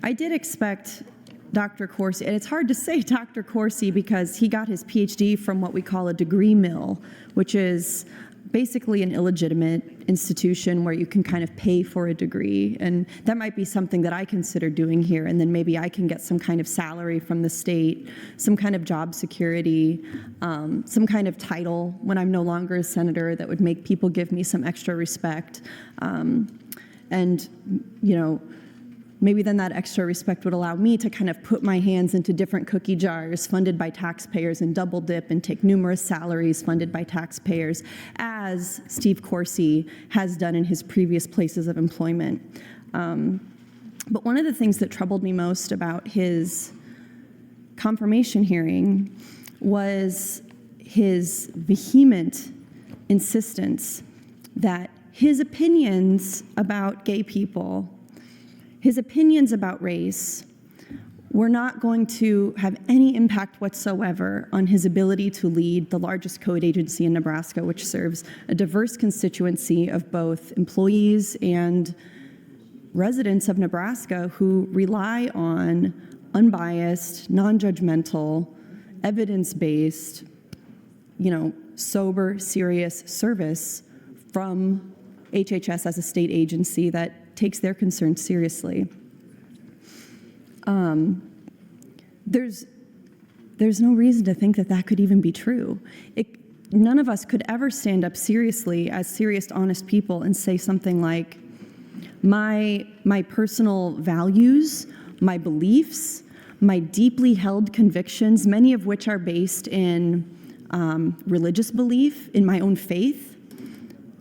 I did expect Dr. Corsi, and it's hard to say Dr. Corsi because he got his PhD from what we call a degree mill, which is basically an illegitimate institution where you can kind of pay for a degree. And that might be something that I consider doing here, and then maybe I can get some kind of salary from the state, some kind of job security, some kind of title when I'm no longer a senator that would make people give me some extra respect. And, you know, maybe then that extra respect would allow me to kind of put my hands into different cookie jars funded by taxpayers and double dip and take numerous salaries funded by taxpayers, as Steve Corsi has done in his previous places of employment. But one of the things that troubled me most about his confirmation hearing was his vehement insistence that his opinions about gay people, his opinions about race, were not going to have any impact whatsoever on his ability to lead the largest code agency in Nebraska, which serves a diverse constituency of both employees and residents of Nebraska who rely on unbiased, non-judgmental, evidence-based, you know, sober, serious service from HHS as a state agency that takes their concerns seriously. There's no reason to think that that could even be true. None of us could ever stand up seriously as serious, honest people and say something like, my personal values, my beliefs, my deeply held convictions, many of which are based in religious belief, in my own faith,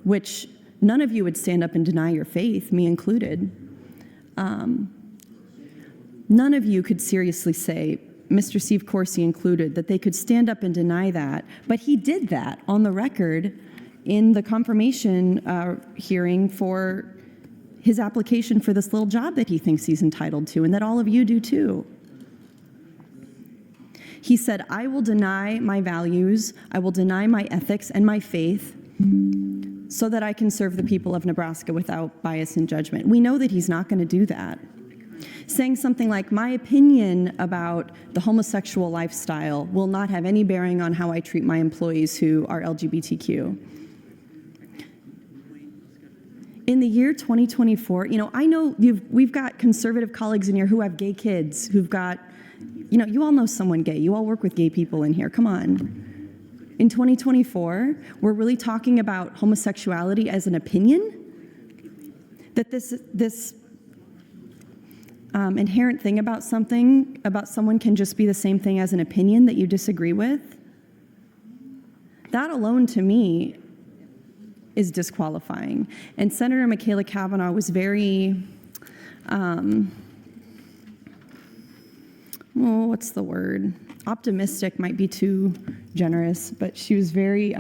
which none of you would stand up and deny your faith, me included. None of you could seriously say, Mr. Steve Corsi included, that they could stand up and deny that. But he did that on the record in the confirmation hearing for his application for this little job that he thinks he's entitled to, and that all of you do too. He said, I will deny my values, I will deny my ethics and my faith so that I can serve the people of Nebraska without bias and judgment. We know that he's not going to do that. Saying something like, my opinion about the homosexual lifestyle will not have any bearing on how I treat my employees who are LGBTQ. In the year 2024, you know, I know we've got conservative colleagues in here who have gay kids, who've got, you know, you all know someone gay. You all work with gay people in here. Come on. In 2024, we're really talking about homosexuality as an opinion? That this inherent thing about someone can just be the same thing as an opinion that you disagree with? That alone, to me, is disqualifying. And Senator Michaela Cavanaugh was very, what's the word? Optimistic might be too generous, but she was very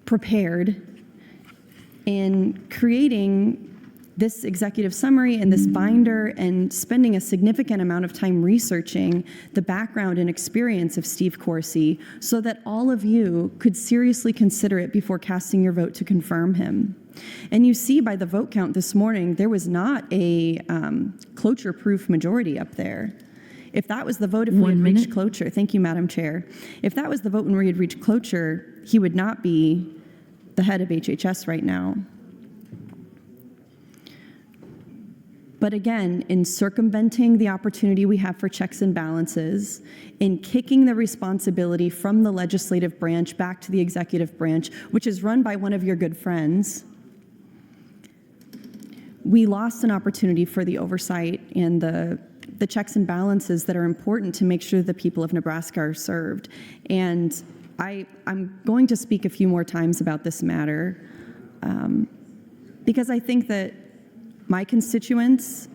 prepared in creating this executive summary and this binder and spending a significant amount of time researching the background and experience of Steve Corsi so that all of you could seriously consider it before casting your vote to confirm him. And you see by the vote count this morning, there was not a cloture-proof majority up there. If that was the vote, if we had reached cloture, thank you, Madam Chair. If that was the vote when we had reached cloture, he would not be the head of HHS right now. But again, in circumventing the opportunity we have for checks and balances, in kicking the responsibility from the legislative branch back to the executive branch, which is run by one of your good friends, we lost an opportunity for the oversight and the checks and balances that are important to make sure the people of Nebraska are served. And I'm going to speak a few more times about this matter because I think that my constituents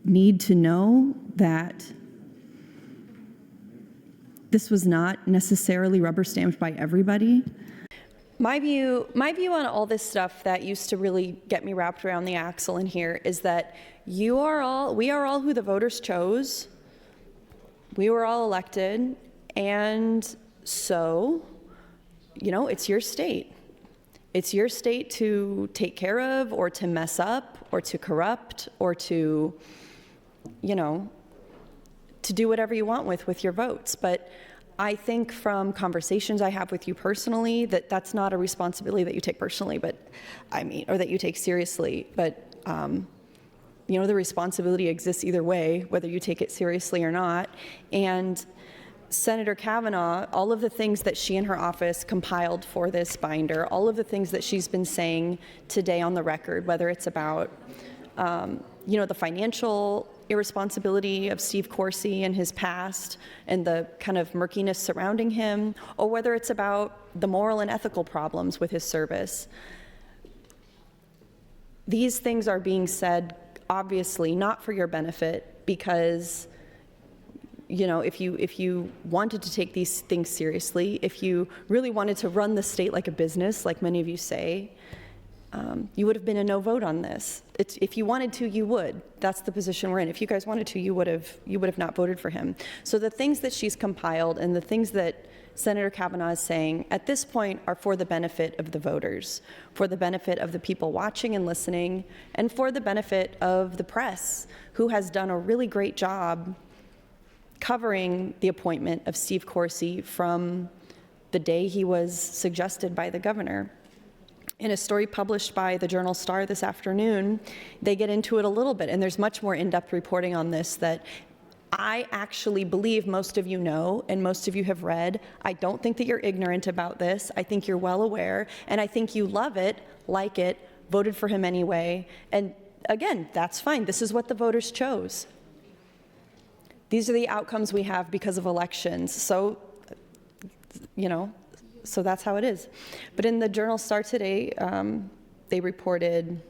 need to know that this was not necessarily rubber stamped by everybody. My view on all this stuff that used to really get me wrapped around the axle in here is that we are all who the voters chose. We were all elected, and so, you know, it's your state. It's your state to take care of, or to mess up, or to corrupt, or to, to do whatever you want with your votes. But I think from conversations I have with you personally, that's not a responsibility that you take personally, or that you take seriously. But, the responsibility exists either way, whether you take it seriously or not. And Senator Kavanaugh, all of the things that she and her office compiled for this binder, all of the things that she's been saying today on the record, whether it's about, the financial irresponsibility of Steve Corsi and his past and the kind of murkiness surrounding him, or whether it's about the moral and ethical problems with his service. These things are being said, obviously, not for your benefit, because if you wanted to take these things seriously, if you really wanted to run the state like a business, like many of you say, you would have been a no vote on this. If you wanted to, you would. That's the position we're in. If you guys wanted to, you would have not voted for him. So the things that she's compiled and the things that Senator Kavanaugh is saying at this point are for the benefit of the voters, for the benefit of the people watching and listening, and for the benefit of the press, who has done a really great job covering the appointment of Steve Corsi from the day he was suggested by the governor. In a story published by the Journal Star this afternoon, they get into it a little bit, and there's much more in-depth reporting on this that I actually believe most of you know and most of you have read. I don't think that you're ignorant about this. I think you're well aware, and I think you love it, like it, voted for him anyway. And again, that's fine. This is what the voters chose. These are the outcomes we have because of elections. So, so that's how it is. But in the Journal Star today, they reported,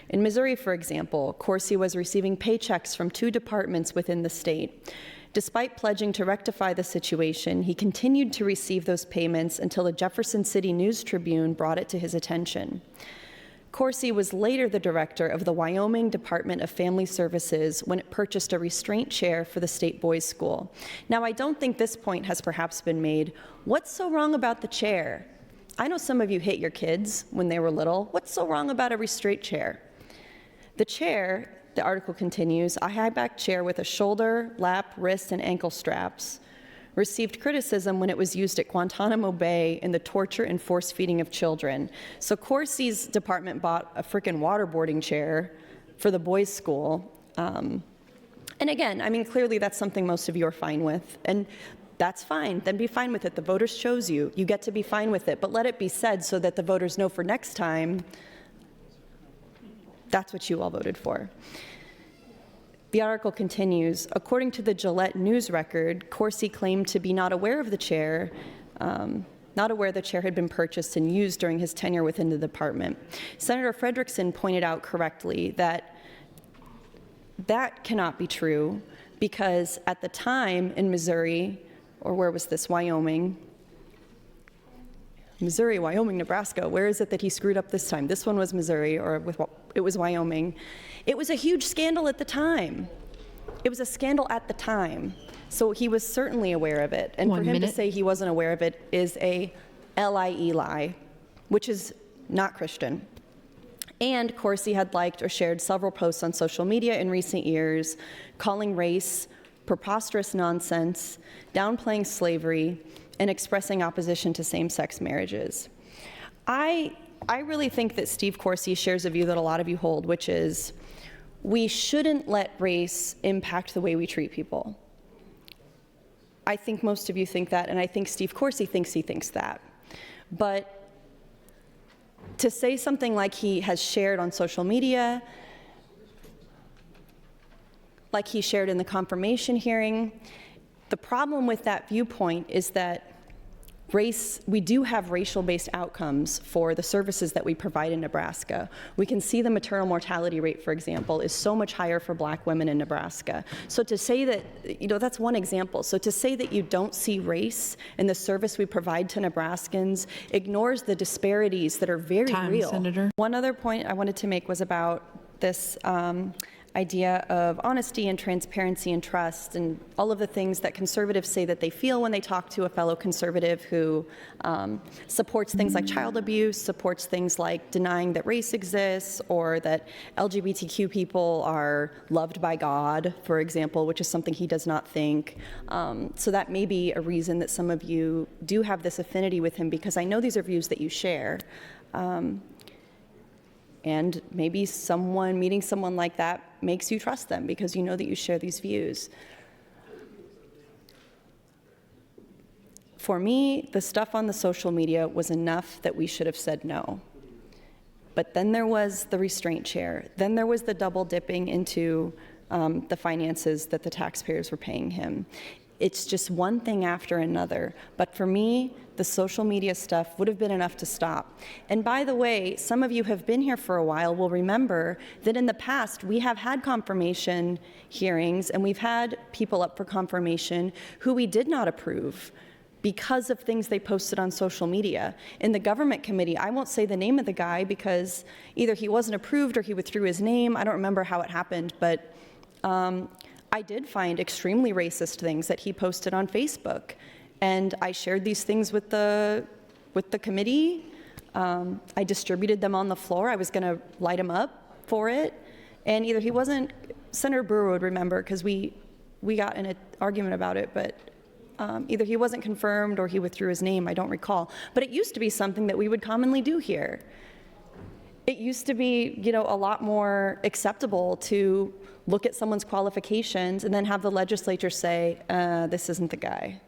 in Missouri, for example, Corsi was receiving paychecks from 2 departments within the state. Despite pledging to rectify the situation, he continued to receive those payments until the Jefferson City News Tribune brought it to his attention. Corsi was later the director of the Wyoming Department of Family Services when it purchased a restraint chair for the state boys' school. Now, I don't think this point has perhaps been made. What's so wrong about the chair? I know some of you hit your kids when they were little. What's so wrong about a restraint chair? The chair, the article continues, a high-back chair with a shoulder, lap, wrist, and ankle straps, received criticism when it was used at Guantanamo Bay in the torture and force feeding of children. So Corsi's department bought a frickin' waterboarding chair for the boys' school. And again, clearly that's something most of you are fine with. And that's fine. Then be fine with it. The voters chose you. You get to be fine with it. But let it be said so that the voters know for next time that's what you all voted for. The article continues, according to the Gillette News record, Corsi claimed to be not aware of the chair, not aware the chair had been purchased and used during his tenure within the department. Senator Frederickson pointed out correctly that that cannot be true because at the time in Missouri, or where was this, Wyoming, Nebraska, where is it that he screwed up this time? This one was Missouri, or it was Wyoming. It was a huge scandal at the time. It was a scandal at the time. So he was certainly aware of it. And for him to say he wasn't aware of it is a LIE lie, which is not Christian. And Corsi had liked or shared several posts on social media in recent years, calling race preposterous nonsense, downplaying slavery, and expressing opposition to same-sex marriages. I really think that Steve Corsi shares a view that a lot of you hold, which is we shouldn't let race impact the way we treat people. I think most of you think that, and I think Steve Corsi thinks he thinks that. But to say something like he has shared on social media, like he shared in the confirmation hearing, the problem with that viewpoint is that we do have racial-based outcomes for the services that we provide in Nebraska. We can see the maternal mortality rate, for example, is so much higher for Black women in Nebraska. So to say that, that's one example. So to say that you don't see race in the service we provide to Nebraskans ignores the disparities that are very real. Senator. One other point I wanted to make was about this idea of honesty and transparency and trust and all of the things that conservatives say that they feel when they talk to a fellow conservative who supports things like child abuse, supports things like denying that race exists, or that LGBTQ people are loved by God, for example, which is something he does not think. So that may be a reason that some of you do have this affinity with him, because I know these are views that you share. And maybe meeting someone like that makes you trust them because you know that you share these views. For me, the stuff on the social media was enough that we should have said no. But then there was the restraint chair. Then there was the double dipping into the finances that the taxpayers were paying him. It's just one thing after another. But for me, the social media stuff would have been enough to stop. And by the way, some of you have been here for a while will remember that in the past, we have had confirmation hearings, and we've had people up for confirmation who we did not approve because of things they posted on social media. In the government committee, I won't say the name of the guy because either he wasn't approved or he withdrew his name. I don't remember how it happened, but I did find extremely racist things that he posted on Facebook. And I shared these things with the committee. I distributed them on the floor. I was going to light him up for it. And either he wasn't, Senator Brewer would remember because we got in an argument about it, but either he wasn't confirmed or he withdrew his name, I don't recall. But it used to be something that we would commonly do here. It used to be, a lot more acceptable to look at someone's qualifications and then have the legislature say, this isn't the guy.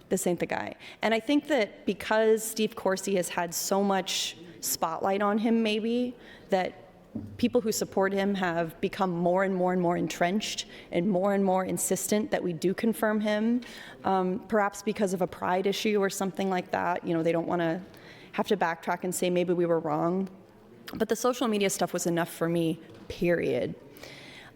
This ain't the guy. And I think that because Steve Corsi has had so much spotlight on him, maybe, that people who support him have become more and more and more entrenched and more insistent that we do confirm him, perhaps because of a pride issue or something like that. They don't want to have to backtrack and say maybe we were wrong. But the social media stuff was enough for me, period.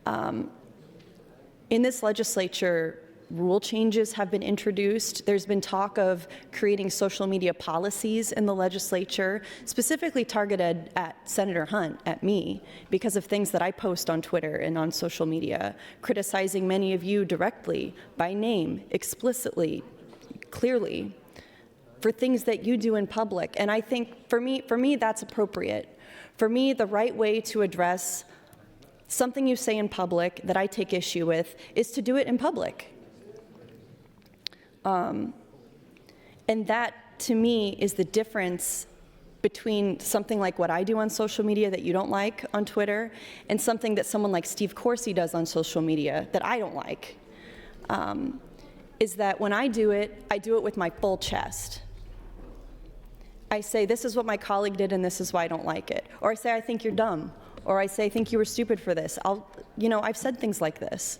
In this legislature, rule changes have been introduced. There's been talk of creating social media policies in the legislature, specifically targeted at Senator Hunt, at me, because of things that I post on Twitter and on social media, criticizing many of you directly, by name, explicitly, clearly, for things that you do in public. And I think for me, that's appropriate. For me, the right way to address something you say in public that I take issue with is to do it in public. And that, to me, is the difference between something like what I do on social media that you don't like on Twitter and something that someone like Steve Corsi does on social media that I don't like, is that when I do it with my full chest. I say, this is what my colleague did and this is why I don't like it. Or I say, I think you're dumb. Or I say, I think you were stupid for this. I've said things like this.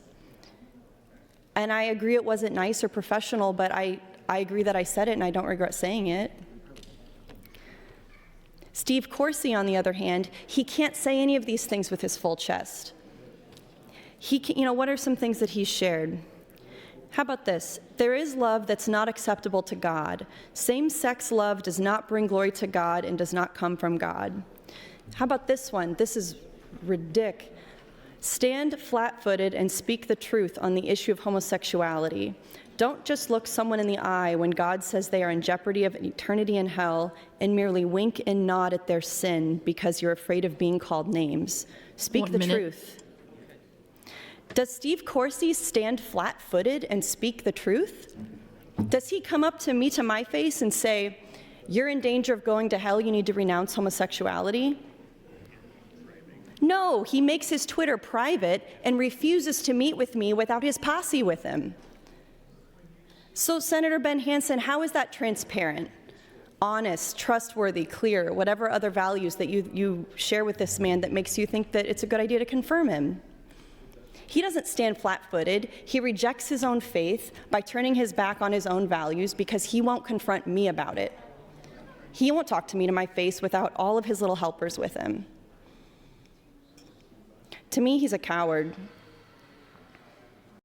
And I agree it wasn't nice or professional, but I agree that I said it and I don't regret saying it. Steve Corsi, on the other hand, he can't say any of these things with his full chest. What are some things that he's shared? How about this? There is love that's not acceptable to God. Same-sex love does not bring glory to God and does not come from God. How about this one? This is ridiculous. Stand flat-footed and speak the truth on the issue of homosexuality. Don't just look someone in the eye when God says they are in jeopardy of eternity in hell and merely wink and nod at their sin because you're afraid of being called names. Speak the truth. Does Steve Corsi stand flat-footed and speak the truth? Does he come up to me to my face and say, you're in danger of going to hell, you need to renounce homosexuality? No, he makes his Twitter private and refuses to meet with me without his posse with him. So, Senator Ben Hansen, how is that transparent, honest, trustworthy, clear, whatever other values that you share with this man that makes you think that it's a good idea to confirm him? He doesn't stand flat-footed. He rejects his own faith by turning his back on his own values because he won't confront me about it. He won't talk to me to my face without all of his little helpers with him. To me, he's a coward.